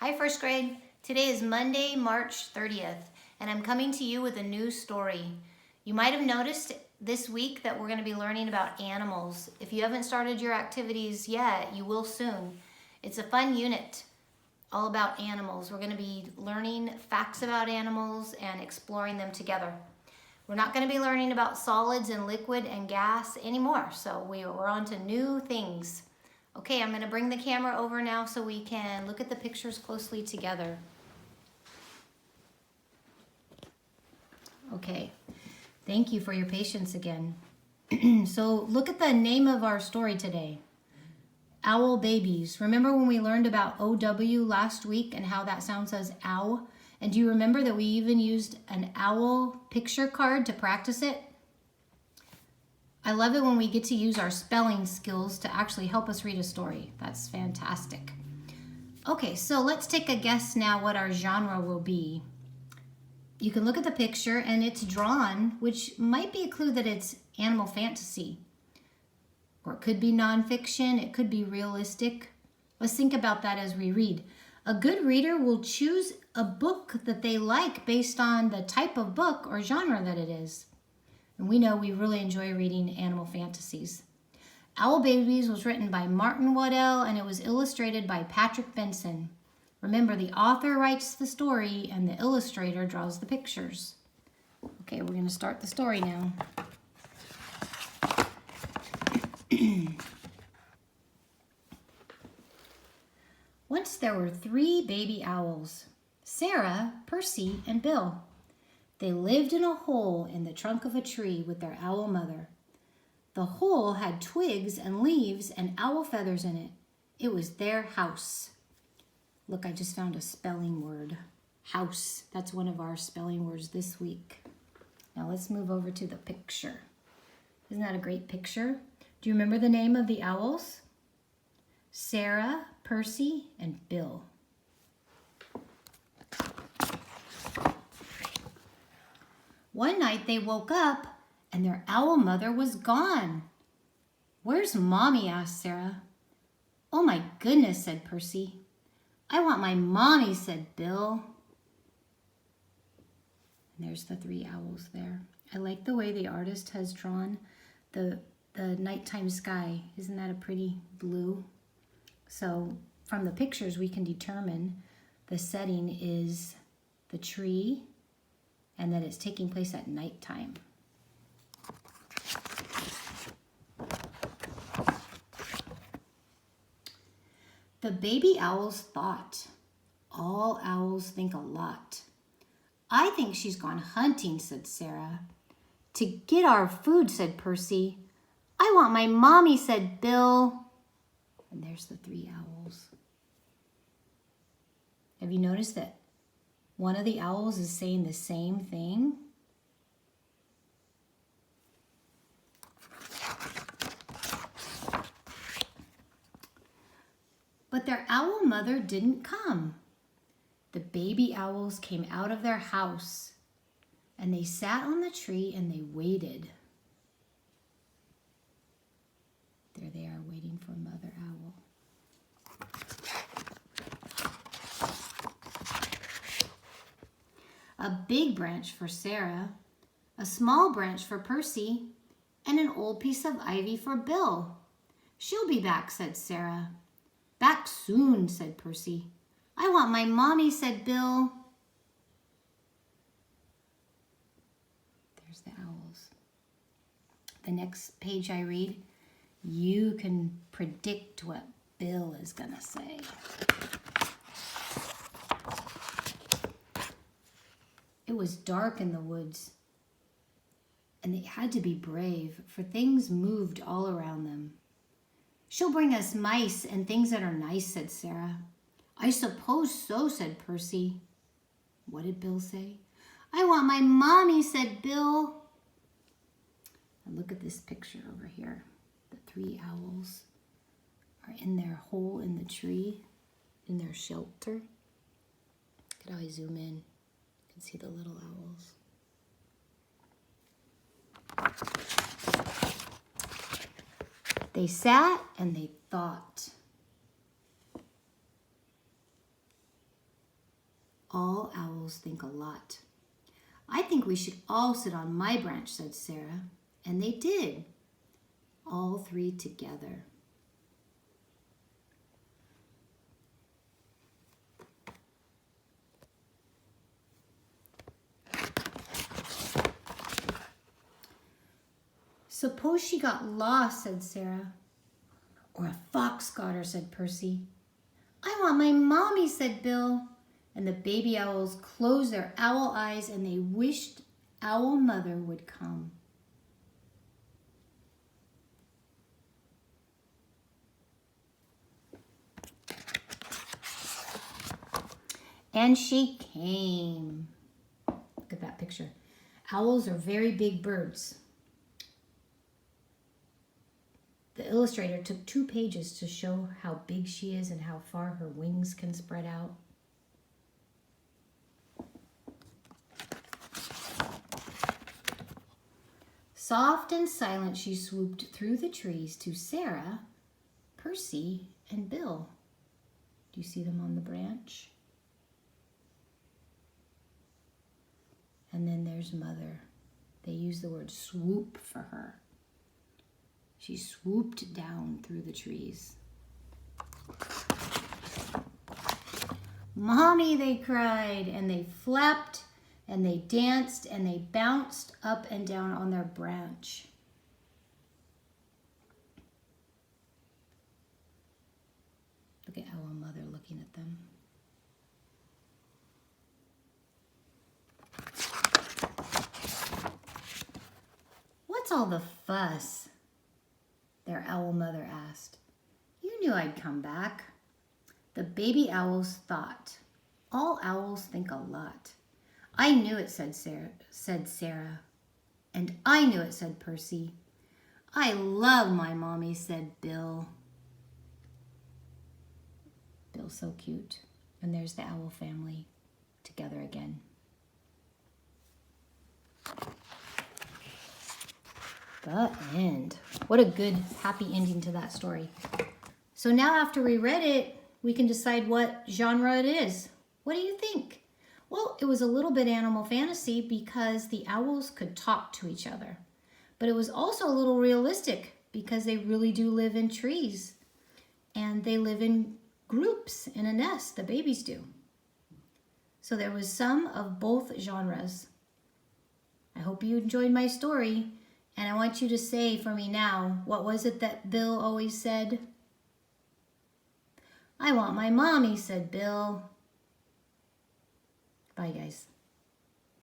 Hi, first grade. Today is Monday, March 30th, and I'm coming to you with a new story. You might have noticed this week that we're going to be learning about animals. If you haven't started your activities yet, you will soon. It's a fun unit all about animals. We're going to be learning facts about animals and exploring them together. We're not going to be learning about solids and liquid and gas anymore, so we're on to new things. Okay, I'm going to bring the camera over now so we can look at the pictures closely together. Okay, thank you for your patience again. So look at the name of our story today. Owl babies. Remember when we learned about OW last week and how that sounds as ow? And do you remember that we even used an owl picture card to practice it? I love it when we get to use our spelling skills to actually help us read a story. That's fantastic. Okay, so let's take a guess now what our genre will be. You can look at the picture and it's drawn, which might be a clue that it's animal fantasy. Or it could be nonfiction, it could be realistic. Let's think about that as we read. A good reader will choose a book that they like based on the type of book or genre that it is. And we know we really enjoy reading animal fantasies. Owl Babies was written by Martin Waddell and it was illustrated by Patrick Benson. Remember, the author writes the story and the illustrator draws the pictures. Okay, we're going to start the story now. Once there were 3 baby owls, Sarah, Percy, and Bill. They lived in a hole in the trunk of a tree with their owl mother. The hole had twigs and leaves and owl feathers in it. It was their house. Look, I just found a spelling word. House. That's one of our spelling words this week. Now let's move over to the picture. Isn't that a great picture? Do you remember the name of the owls? Sarah, Percy, and Bill. One night they woke up and their owl mother was gone. "Where's Mommy?" asked Sarah. "Oh my goodness," said Percy. "I want my mommy," said Bill. And there's the 3 owls there. I like the way the artist has drawn the nighttime sky. Isn't that a pretty blue? So from the pictures we can determine the setting is the tree and that it's taking place at nighttime. The baby owls thought. All owls think a lot. "I think she's gone hunting," said Sarah. "To get our food," said Percy. "I want my mommy," said Bill. And there's the 3 owls. Have you noticed that one of the owls is saying the same thing? But their owl mother didn't come. The baby owls came out of their house and they sat on the tree and they waited. There they are waiting for Mother Owl. A big branch for Sarah, a small branch for Percy, and an old piece of ivy for Bill. "She'll be back," said Sarah. "Back soon," said Percy. "I want my mommy," said Bill. There's the owls. The next page I read, you can predict what Bill is gonna say. It was dark in the woods, and they had to be brave, for things moved all around them. "She'll bring us mice and things that are nice," said Sarah. "I suppose so," said Percy. What did Bill say? "I want my mommy," said Bill. And look at this picture over here. The 3 owls are in their hole in the tree, in their shelter. Look at how I zoom in. You can see the little owls. They sat and they thought. All owls think a lot. I think we should all sit on my branch, said Sarah. And they did, all three together. Suppose she got lost, said Sarah. Or a fox got her, said Percy. I want my mommy, said Bill. And the baby owls closed their owl eyes and they wished Owl Mother would come. And she came. Look at that picture. Owls are very big birds. The illustrator took 2 pages to show how big she is and how far her wings can spread out. Soft and silent, she swooped through the trees to Sarah, Percy, and Bill. Do you see them on the branch? And then there's Mother. They use the word swoop for her. She swooped down through the trees. Mommy, they cried, and they flapped, and they danced, and they bounced up and down on their branch. Look at Owl Mother looking at them. What's all the fuss? Their Owl Mother asked. You knew I'd come back. The baby owls thought. All owls think a lot. I knew it, said Sarah. And I knew it, said Percy. I love my mommy, said Bill. Bill's so cute. And there's the owl family together again. The end. What a good, happy ending to that story. So now after we read it, we can decide what genre it is. What do you think? Well, it was a little bit animal fantasy because the owls could talk to each other. But it was also a little realistic because they really do live in trees. And they live in groups in a nest, the babies do. So there was some of both genres. I hope you enjoyed my story. And I want you to say for me now, what was it that Bill always said? I want my mommy, said Bill. Bye, guys.